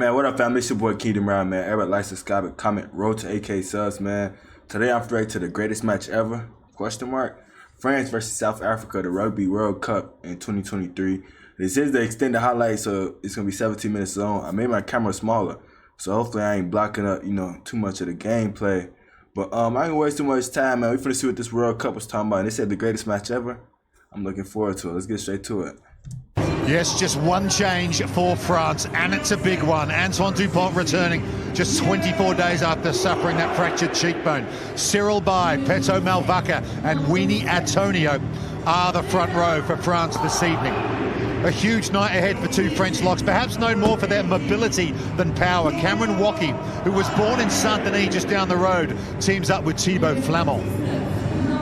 Man, what up, family? It's your boy Kingdom Round, man. Everybody like, subscribe, and comment. Road to AK subs, man. Today I'm straight to the greatest match ever? Question mark. France versus South Africa, the Rugby World Cup in 2023. This is the extended highlight, so it's gonna be 17 minutes long. I made my camera smaller, so hopefully I ain't blocking up, too much of the gameplay. But I ain't gonna waste too much time, man. We finna see what this World Cup was talking about. And they said the greatest match ever. I'm looking forward to it. Let's get straight to it. Yes, just one change for France, and it's a big one. Antoine Dupont returning just 24 days after suffering that fractured cheekbone. Cyril Bay, Peto Malvaca, and Weenie Antonio are the front row for France this evening. A huge night ahead for two French locks, perhaps known more for their mobility than power. Cameron Woki, who was born in Saint-Denis just down the road, teams up with Thibaut Flamand.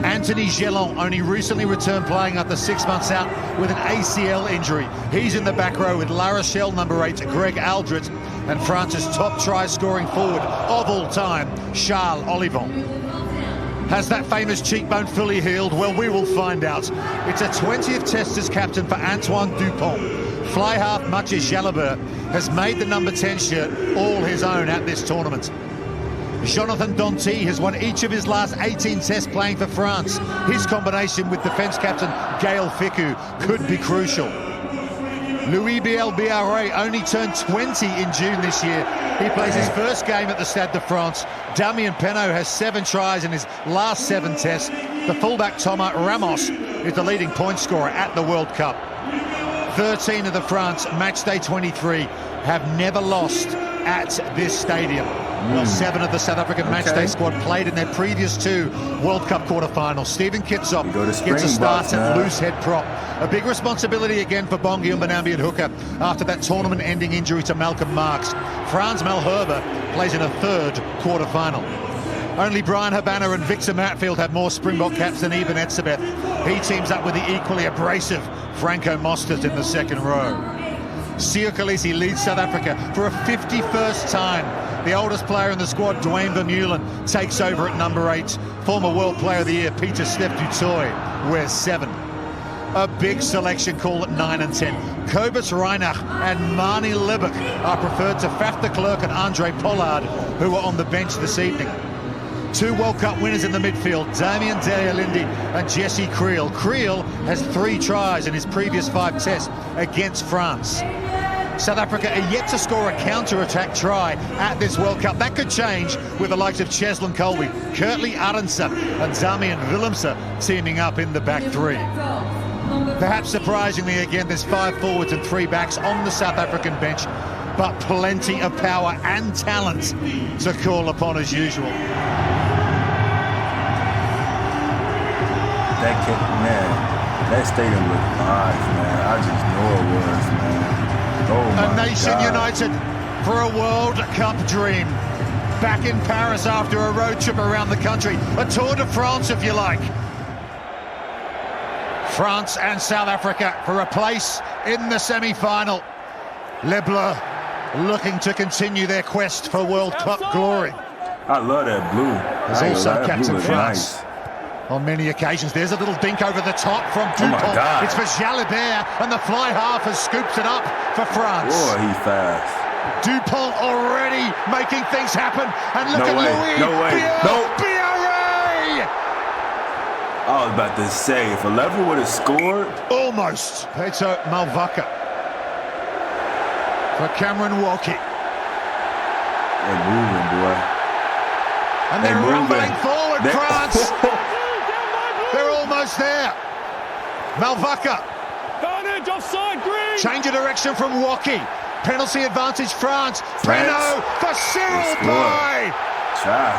Anthony Gelon only recently returned playing after 6 months out with an ACL injury. He's in the back row with La Rochelle number 8, Greg Aldrit, and France's top try-scoring forward of all time, Charles Olivon. Has that famous cheekbone fully healed? Well, we will find out. It's a 20th test as captain for Antoine Dupont. Fly half Mathieu Jalabert has made the number 10 shirt all his own at this tournament. Jonathan Danty has won each of his last 18 tests playing for France. His combination with defence captain Gaël Fickou could be crucial. Louis Biel-Biarré only turned 20 in June this year. He plays his first game at the Stade de France. Damien Penaud has 7 tries in his last 7 tests. The fullback Thomas Ramos is the leading point scorer at the World Cup. 13 of the France matchday 23 have never lost at this stadium. Well, 7 of the South African matchday squad played in their previous 2 World Cup quarterfinals. Stephen Kitsop gets a start at loose head prop. A big responsibility again for Bongi Mbonambi and hooker after that tournament-ending injury to Malcolm Marx. Frans Malherbe plays in a 3rd quarterfinal. Only Brian Habana and Victor Matfield have more Springbok caps than Eben Etzebeth. He teams up with the equally abrasive Franco Mostert in the 2nd row. Siya Kolisi leads South Africa for a 51st time. The oldest player in the squad, Dwayne Vermeulen, takes over at number 8. Former World Player of the Year, Peter Steph du Toit, wears 7. A big selection call at 9 and 10. Kobus Reinach and Marnie Libbok are preferred to Faf de Klerk and Andre Pollard, who are on the bench this evening. 2 World Cup winners in the midfield, Damien Dealindi and Jesse Kriel. Kriel has 3 tries in his previous 5 tests against France. South Africa are yet to score a counter-attack try at this World Cup. That could change with the likes of Cheslin Colby, Kurtley Arendse and Damian Willemse teaming up in the back 3. Perhaps surprisingly again, there's 5 forwards and 3 backs on the South African bench, but plenty of power and talent to call upon as usual. That stadium looked nice, man. I just know it was, man. Oh my A nation God. united for a World Cup dream. Back in Paris after a road trip around the country. A Tour de France, if you like. France and South Africa for a place in the semi-final. Les Bleus looking to continue their quest for World Cup glory. I love that blue. There's also captain France. Nice. On many occasions, there's a little dink over the top from Dupont. Oh my God. It's for Jalabert, and the fly half has scooped it up for France. Boy, he's fast. Dupont already making things happen, and look at Louis Biel-Biarré! I was about to say, if 11 would have scored. Almost. Peto Malvaca for Cameron Woki. They're moving, boy. And they're rumbling forward, France. They're almost there. Malvaca. Offside, green. Change of direction from Woki. Penalty advantage, France. Penaud for Cyril Bay. Try.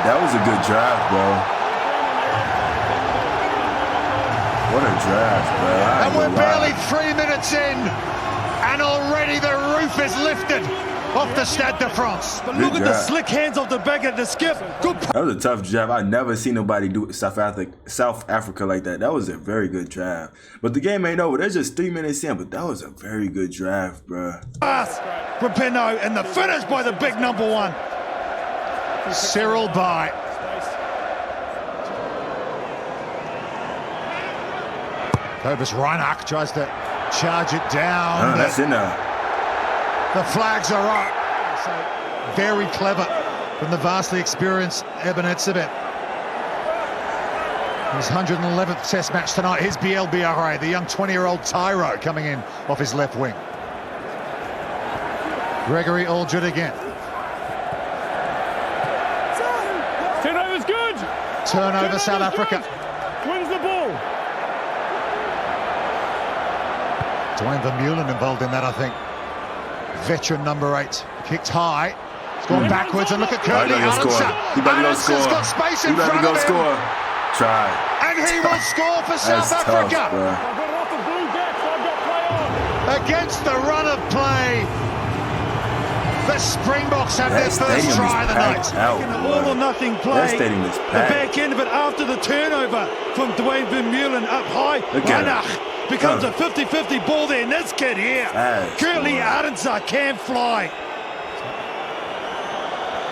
That was a good drive, bro. What a drive, bro. And we're barely 3 minutes in, and already the roof is lifted off the Stade de France. But look at the slick hands of the back at the skip. Good. That was a tough drive. I never seen nobody do South Africa like that. That was a very good drive. But the game ain't over. There's just 3 minutes in, but that was a very good drive, bro. Pass from Penaud, and the finish by the big number 1. Cyril Bay. Kobus Reinach tries to charge it down. That's in there. The flags are up. So very clever from the vastly experienced Eben Etzebeth. His 111th Test match tonight. Here's BLBRA, the young 20-year-old Tyro coming in off his left wing. Gregory Aldred again. Turnover's good. Turnover, South Africa. Wins the ball. Dwayne Vermeulen involved in that, I think. Veteran number 8. Kicked high. It's gone backwards, and look at Curly Arnson. He better go score. Arnson's got space in He better front go of him. score. Try. And he will score for South That's Africa. tough, bro. I've got it off the blue deck, so I've got play on. Against the run of play. The Springboks have their first try of the night. An all-or-nothing play. That stadium is The packed. back end of it after the turnover from Dwayne Vermeulen up high. Look at Ranach becomes a 50-50 ball there. And this kid here, Fast, Curly boy. Arnson, can fly.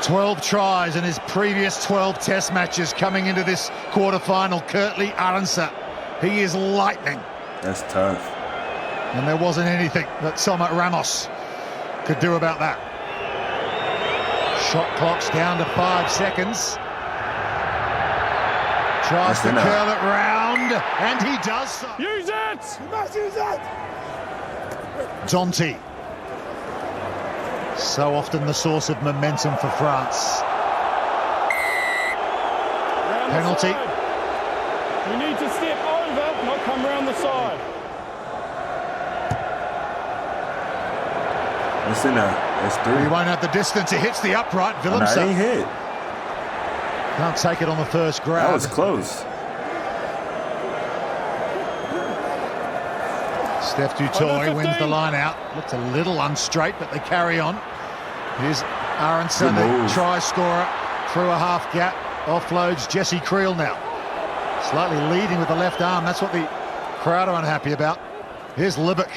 12 tries in his previous 12 Test matches coming into this quarter-final. Curtly Arnson, he is lightning. That's tough. And there wasn't anything that Somat Ramos could do about that. Shot clock's down to 5 seconds. Tries to curl it round, and he does so. Use it. You must use it. Dante. So often the source of momentum for France. Penalty. You need to step over, not come around the side. It's in there. It's 3. He won't have the distance. It hits the upright. Oh, no, it Willemse ain't hit. can't take it on the first grab. That was close. Steph Dutoy wins the line out. Looks a little unstraight, but they carry on. Here's Aronson, the try scorer, through a half gap. Offloads Jesse Creel now. Slightly leading with the left arm. That's what the crowd are unhappy about. Here's Libbok.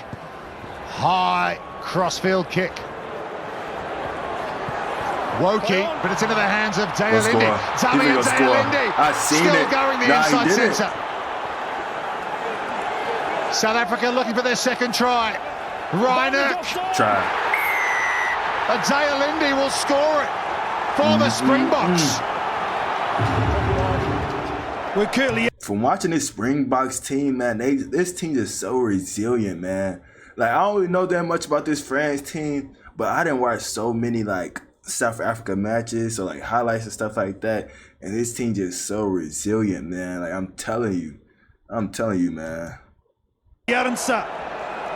High crossfield kick. Wokey, but it's into the hands of Dayalindi. Damian Dayalindi still going the inside centre. South Africa looking for their second try. Reinach. Try. Dayalindi will score it for the Springboks. We're Curly. From watching this Springboks team, man, this team is so resilient, man. Like, I don't really know that much about this France team, but I didn't watch so many, like, South Africa matches or, like, highlights and stuff like that. And this team just so resilient, man. Like, I'm telling you, man. Arnson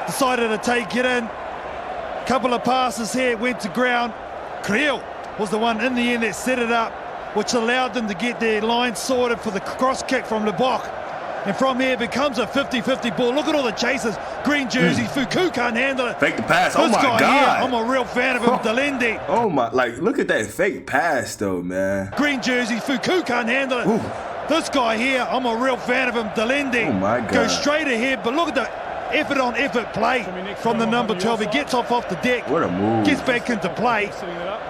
decided to take it in. Couple of passes here, went to ground. Creel was the one in the end that set it up, which allowed them to get their line sorted for the cross kick from Libbok. And from here becomes a 50-50 ball. Look at all the chasers. Green jersey, Fuku can't handle it. Fake the pass. Oh This my guy God. here, I'm a real fan of him, Dalendi. Oh my, like, look at that fake pass though, man. Green jersey, Fuku can't handle it. Ooh. This guy here, I'm a real fan of him, Dalendi. Oh my God. Goes straight ahead, but look at the effort on effort play from the number 12. He gets off the deck, What a move. gets back into play, Setting it up.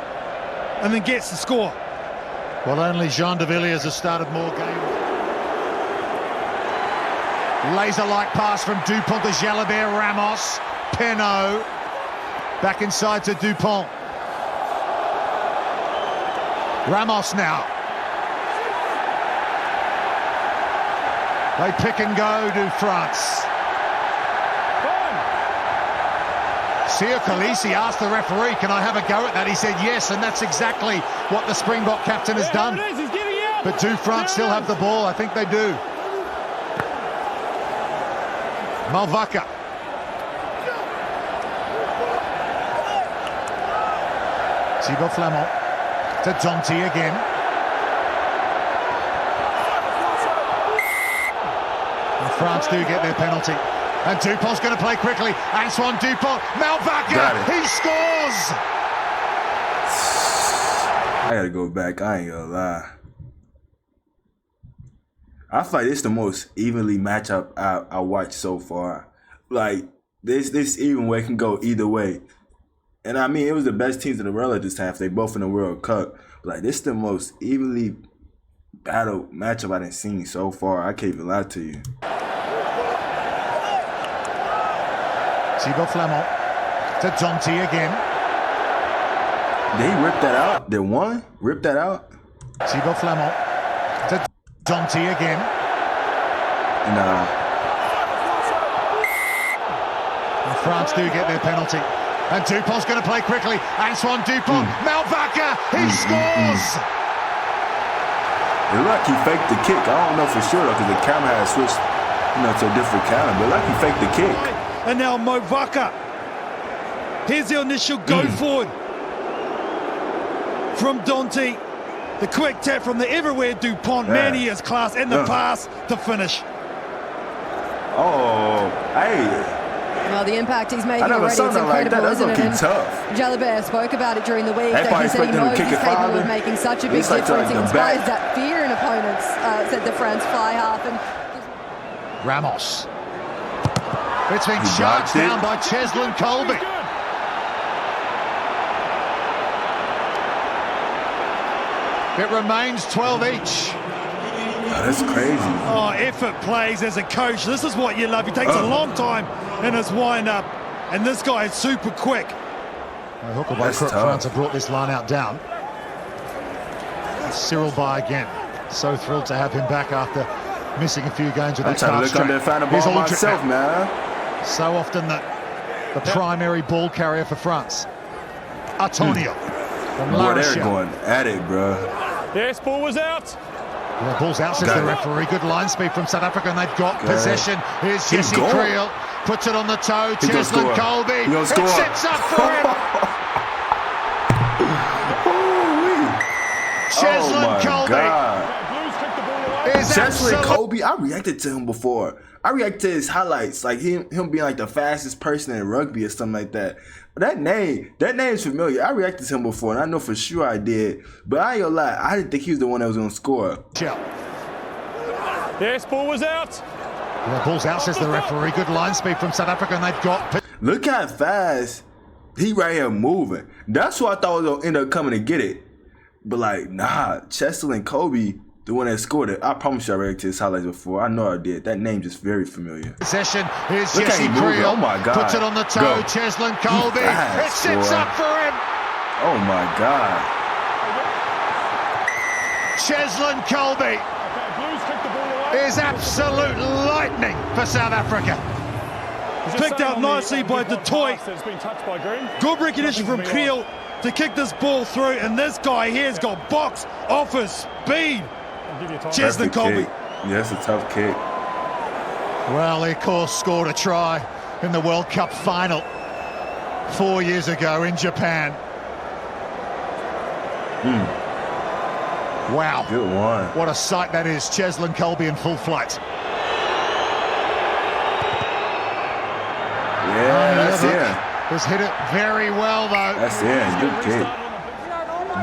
and then gets the score. Well, only Jean de Villiers has started more games. Laser-like pass from Dupont to Jalabert, Ramos, Penaud, back inside to Dupont. Ramos now. They pick and go to France. Sio Khaleesi asked the referee, can I have a go at that? He said yes, and that's exactly what the Springbok captain has done. There it is, he's giving out. But do France still have the ball? I think they do. Malvaka. Thibaut Flamand to Dante again. And France do get their penalty. And Dupont's going to play quickly. Antoine Dupont. Malvaka. He scores. I gotta go back. I ain't gonna lie. I feel like it's the most evenly matchup I watched so far. Like, this even way can go either way. And I mean, it was the best teams in the world at this time. They both in the World Cup. But like, this is the most evenly battle matchup I done seen so far. I can't even lie to you. Thibaut Flamand To Dante again. Did he rip that out? Did one rip that out? Thibaut Flamand. To Dante again. Nah. And France do get their penalty. And Dupont's going to play quickly. Antoine Dupont. Malvaca. He scores. It looked like he faked the kick. I don't know for sure though, because the camera had switched, to a different camera. But like he faked the kick. And now Malvaca. Here's the initial go forward from Dante. The quick tap from the everywhere Dupont. Man, he has class, and the pass to finish. Oh, hey. Well, the impact he's making I never already saw is nothing like that. incredible, That's isn't it? gonna And keep tough. Jalabert spoke about it during the week. That's That why he he said he expected him to knows kick he's it capable farther. of making such a big It's like difference. He the inspires back. that fear in opponents, said the France fly half. And Ramos. It's been He charged blocked it. down by Cheslin Colby. It remains 12 each. Oh, that's crazy. Oh, effort plays as a coach. This is what you love. He takes a long time in his wind-up, and this guy is super quick. Hooker by That's Crook. tough. France have brought this line out down. Cyril by again. So thrilled to have him back after missing a few games with I'm that trying to calf look under strain. and find the Here's ball Aldrit myself, now. man. So often the primary ball carrier for France. Antonio from Boy, La they're Rochelle. going at it, bro. Yes, ball was out. The ball's out, says Got the it. referee. Good line speed from South Africa, and they've got Good. possession. Here's He's Jesse going. Creel. Puts it on the toe. He gonna Cheslin score. Colby. He gonna It score. sets up for him. Cheslin Oh my Colby God. Blues kicked the ball away. is Cheslin absolute. Colby, I reacted to him before. I reacted to his highlights, like him being like the fastest person in rugby or something like that. But that name's familiar. I reacted to him before, and I know for sure I did. But I ain't gonna lie, I didn't think he was the one that was gonna score. Yes, ball was out. The ball's out, says the referee. Good line speed from South Africa, and they've got. Look how fast he right here moving. That's who I thought was gonna end up coming to get it. But like, nah, Cheslin Colby, the one that scored it. I promise you I reacted to his highlights before. I know I did. That name just very familiar. Possession. Here's Look how Jesse he moving. Creel. Oh my God. Puts it on the toe. Go. Cheslin Colby. fast, It sets boy. up for him. Oh my God. Cheslin Colby Blues kicked the ball away. is absolute lightning for South Africa. Just Picked saying out on the- nicely on by the Detroit. pass that's been touched by Green. Good recognition from Nothing to be Creel to kick this ball through, and this guy here has got box office speed. I'll give you time. Cheers. That's the Colby. kick. Yeah, that's a tough kick. Well, he of course scored a try in the World Cup final 4 years ago in Japan. Wow. Good one. What a sight that is. Cheslin Colby in full flight. Yeah, that's Look, in. has hit it very well, though. That's in. Good kick.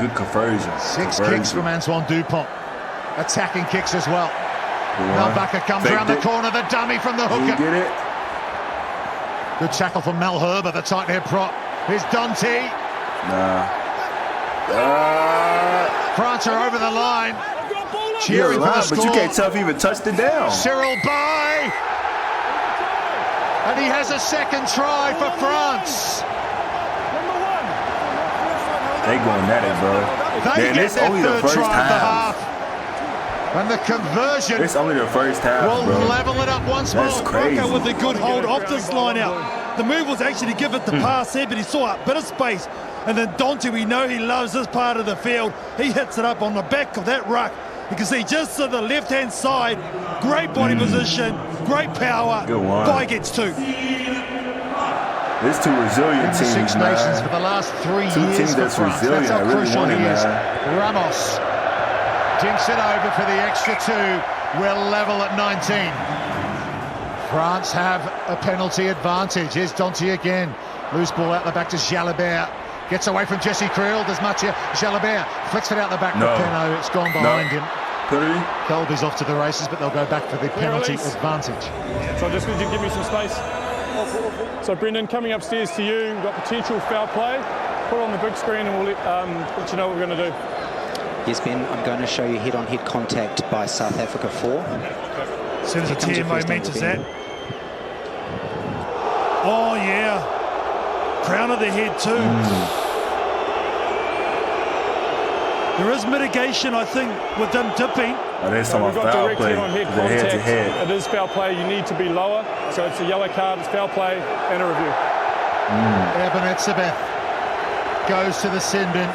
Good conversion. Six Conversion. kicks from Antoine Dupont. Attacking kicks as well. Good one. Malvaca comes Faked around the it. corner, the dummy from the Did he hooker. get it? Good tackle from Mel Herber, the tight head prop. Here's Dante. Nah. France are over the line. You're Cheering for the alive, score. but you can't tell if he even touched it down. Cyril Bay. And he has a second try for France. They going at it, bro. They Man, get it's their only the third first try of the half. half. And the conversion It's only the first half, will bro. level it up once That's more. crazy. Rucker with a good hold off this line out. The move was actually to give it the pass here, but he saw a bit of space. And then Dante, we know he loves this part of the field. He hits it up on the back of that ruck. You can see just to the left-hand side, great body position, great power. Good one. Guy gets two. It's two resilient In the teams, Six man. Nations for the last 3 Two years teams for that's France. resilient. That's how I really crucial want he it, is. man. Ramos dinks it over for the extra two. We're level at 19. France have a penalty advantage. Here's Dante again. Loose ball out the back to Jalabert. Gets away from Jesse Creel. Does much here. Jalabert flicks it out the back No. for Peno. It's gone behind him. Penalty? Colby's off to the races, but they'll go back for the penalty release. advantage. So just going to give me some space. So Brendan, coming upstairs to you, we've got potential foul play. Put it on the big screen and we'll let you know what we're going to do. Yes, Ben, I'm going to show you head-on-head contact by South Africa 4. As soon as the Here comes your TMO first mentions angle, that. Oh, yeah. Crown of the head too. There is mitigation, I think, with them dipping. Oh, there's some We've got foul direct play. head-on-head They're head to contact. head. It is foul play. You need to be lower. So it's a yellow card, it's foul play, and a review. Eben Etzebeth goes to the sin bin.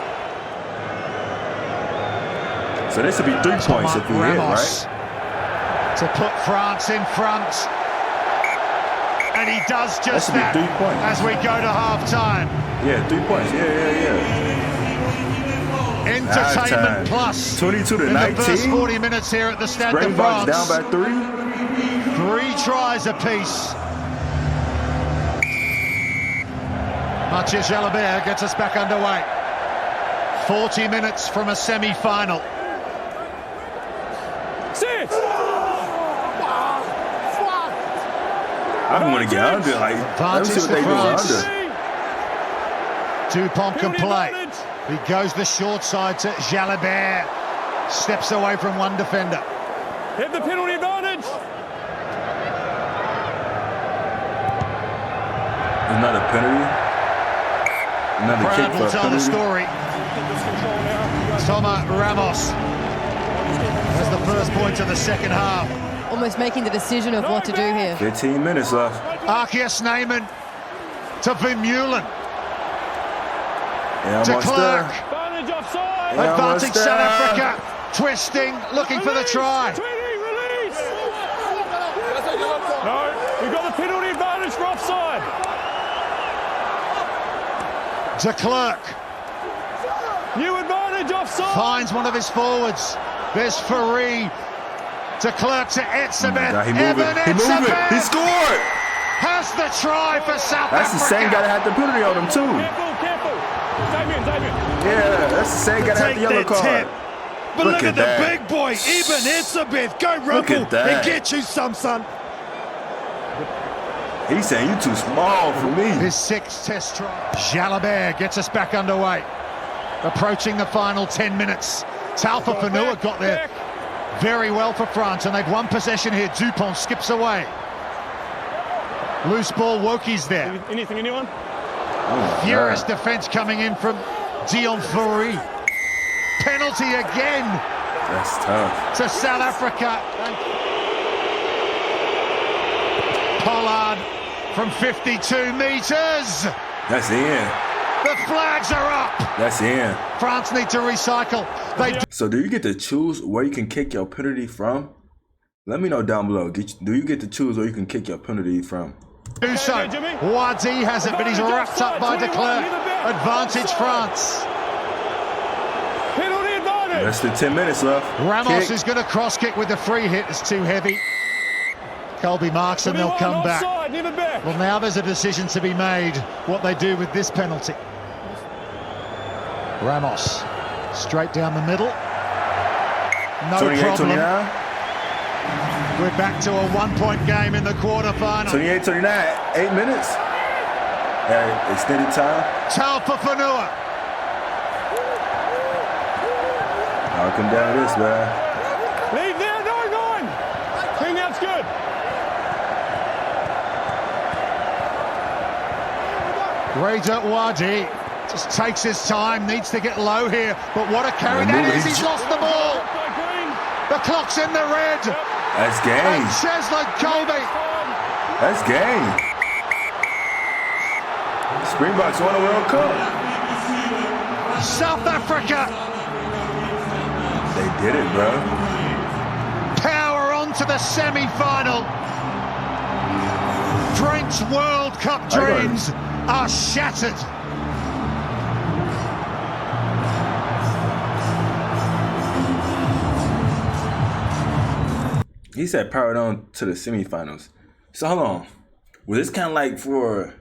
So this would be 3 points if we hit, Ramos right? to put France in front. And he does just That that should be 3 points. as we go to half-time. Yeah, 3 points. Yeah. Entertainment Halftime. plus 22 to in 19. the first 40 minutes here at the Stade de Springboks France. down by 3. 3 tries apiece. Mathieu Jalabert gets us back underway. 40 minutes from a semi-final. Sit! I don't want to get under. Like, let me see what they do France. under. Dupont can Penalty play. advantage. He goes the short side to Jalabert. Steps away from one defender. Have the penalty advantage. Another penalty. Another kick Crowd for will a tell the penalty. story. Thomas Ramos has the first point of the second half. Almost making the decision of what to do here. 15 minutes left. Arceus Neyman to Vermeulen. Yeah, To almost Clark. there. Advantage offside. Yeah, Advancing almost South there. Africa. Twisting, looking for the try. 20, release. No, we've got the penalty advantage for offside. De Klerk New advantage offside. finds one of his forwards. There's Fari. De Klerk to Etzebeth. God, he moving. Eben He moving. He Etzebeth scored. has the try for South That's the same guy Africa. that had the penalty on him too. Careful. Damien. Yeah, that's the same guy that had Take the yellow that card. tap. But Look look at at the that. big boy, Eben Etzebeth. Go Look rumble at that. and get you some, son. He's saying you too small for me. His 6th test try. Jalabert gets us back underway. Approaching the final 10 minutes. Talfa Fanua got there very well for France, and they've won possession here. Dupont skips away. Loose ball, Wokie's there. Anyone? Oh, Furious God. defence coming in from Dion Fourie. Penalty again That's tough. to South Africa. Pollard from 52 metres. That's in. The flags are up. That's in. France need to recycle. They So do you get to choose where you can kick your penalty from? Let me know down below. Do you get to choose where you can kick your penalty from? do so. Wadi has it, but he's wrapped up by De Klerk. Advantage France. Penalty advantage. Less than 10 minutes left. Ramos Kick. is going to cross kick with the free hit. It's too heavy. Colby marks and they'll 21, come back. offside, never back. Well, now there's a decision to be made what they do with this penalty. Ramos straight down the middle. No 28, problem. 29. We're back to a 1-point game in the quarterfinal. 28, 29. 8 minutes. Extended time. Talfa Fanua. I'll come down to this, man. Leave there, no. I think that's good. Reza Wadi just takes his time, needs to get low here, but what a carry Yeah, that moving. is. He's lost the ball. By Green. The clock's in the red. That's And game. Cheslin Colby. That's game. Springboks won a World Cup. South Africa They did it, bro. power on to the semi-final. French World Cup dreams are shattered. He said powered on to the semifinals. So hold on. Was this kind of like for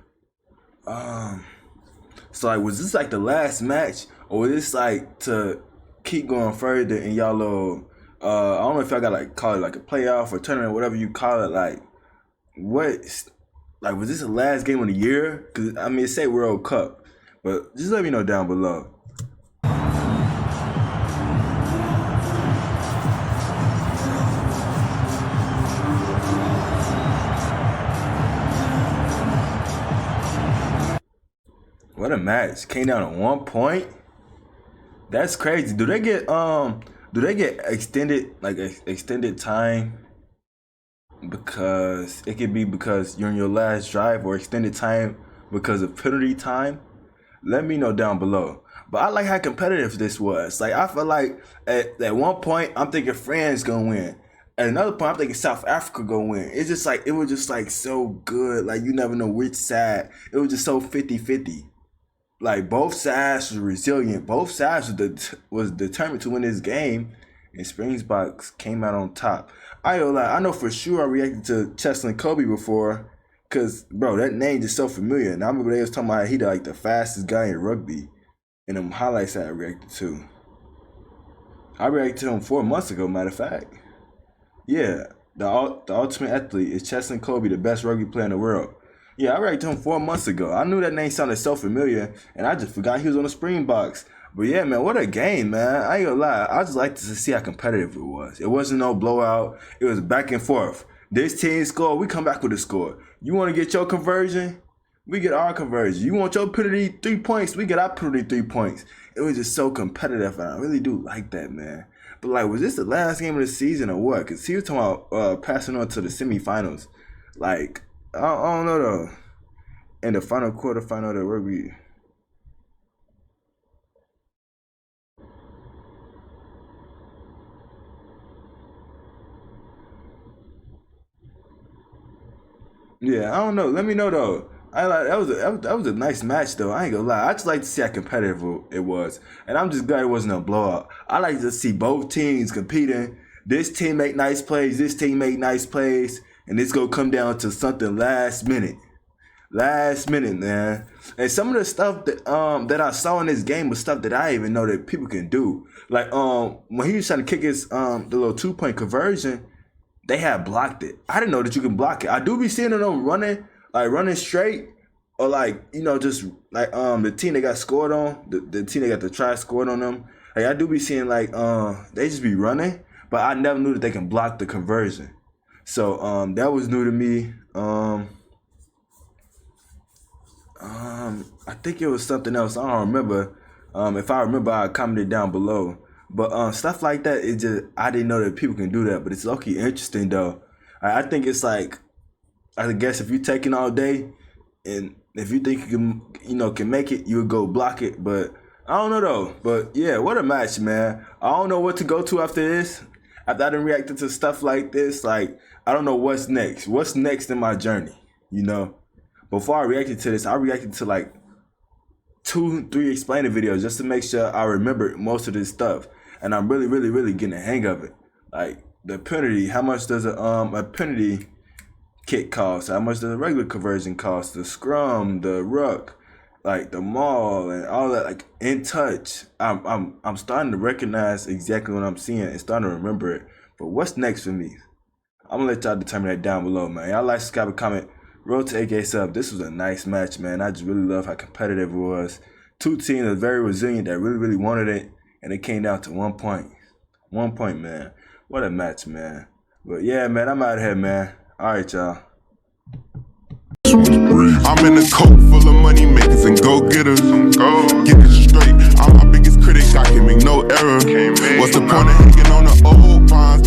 so like was this like the last match, or was this like to keep going further in y'all little I don't know if y'all got like call it like a playoff or tournament, whatever you call it, like what like was this the last game of the year? Cause I mean it say World Cup, but just let me know down below. What a match. Came down to 1 point. That's crazy. Do they get extended time? Because it could be because you're in your last drive, or extended time because of penalty time. Let me know down below. But I like how competitive this was. Like, I feel like at one point I'm thinking France gonna win. At another point I'm thinking South Africa gonna win. It's just like, it was just like so good. Like, you never know which side. It was just so 50-50. Like, both sides was resilient. Both sides was determined to win this game, and Springboks came out on top. I know for sure I reacted to Cheslin Kobe before, cause bro, that name is so familiar. And I remember they was talking about he like the fastest guy in rugby, and them highlights that I reacted to. I reacted to him 4 months ago, matter of fact. Yeah, the ultimate athlete is Cheslin Kobe, the best rugby player in the world. Yeah, I reacted to him 4 months ago. I knew that name sounded so familiar, and I just forgot he was on the Springboks. But yeah, man, what a game, man. I ain't gonna lie. I just like to see how competitive it was. It wasn't no blowout. It was back and forth. This team scored, we come back with a score. You want to get your conversion? We get our conversion. You want your penalty 3 points? We get our penalty 3 points. It was just so competitive, and I really do like that, man. But like, was this the last game of the season or what? Because he was talking about passing on to the semifinals. Like, I don't know though. In the final quarterfinal of the rugby. Yeah, I don't know. Let me know though. That was a nice match though. I ain't gonna lie. I just like to see how competitive it was, and I'm just glad it wasn't a blowout. I like to see both teams competing. This team make nice plays. This team make nice plays, and it's gonna come down to something last minute, man. And some of the stuff that I saw in this game was stuff that I didn't even know that people can do. Like when he was trying to kick his the little 2-point conversion. They had blocked it. I didn't know that you can block it. I do be seeing them running straight, or like, you know, just like the team that got scored on, the team that got the try scored on them. Like, I do be seeing like they just be running, but I never knew that they can block the conversion. So that was new to me. I think it was something else. I don't remember. If I remember, I'll comment it down below. But stuff like that, it just, I didn't know that people can do that. But it's low-key interesting though. I think it's like, I guess if you're taking all day, and if you think you can make it, you would go block it. But I don't know though. But yeah, what a match, man. I don't know what to go to after this. After I done reacted to stuff like this, like, I don't know what's next. What's next in my journey, you know? Before I reacted to this, I reacted to like 2-3 explaining videos just to make sure I remember most of this stuff. And I'm really getting the hang of it. Like, the penalty, how much does a penalty kick cost? How much does a regular conversion cost? The scrum, the ruck, like the maul, and all that. Like, in touch, I'm starting to recognize exactly what I'm seeing and starting to remember it. But what's next for me? I'm gonna let y'all determine that down below, man. Y'all like, subscribe, and comment. Road to 8K sub. This was a nice match, man. I just really love how competitive it was. Two teams are very resilient that really wanted it, and it came down to 1 point. 1 point, man. What a match, man. But yeah, man, I'm out of here, man. All right, y'all. I'm in a coat full of money makers and go-getters. Get it straight, I'm my biggest critic, I can make no error. What's the point of hanging on the old bonds?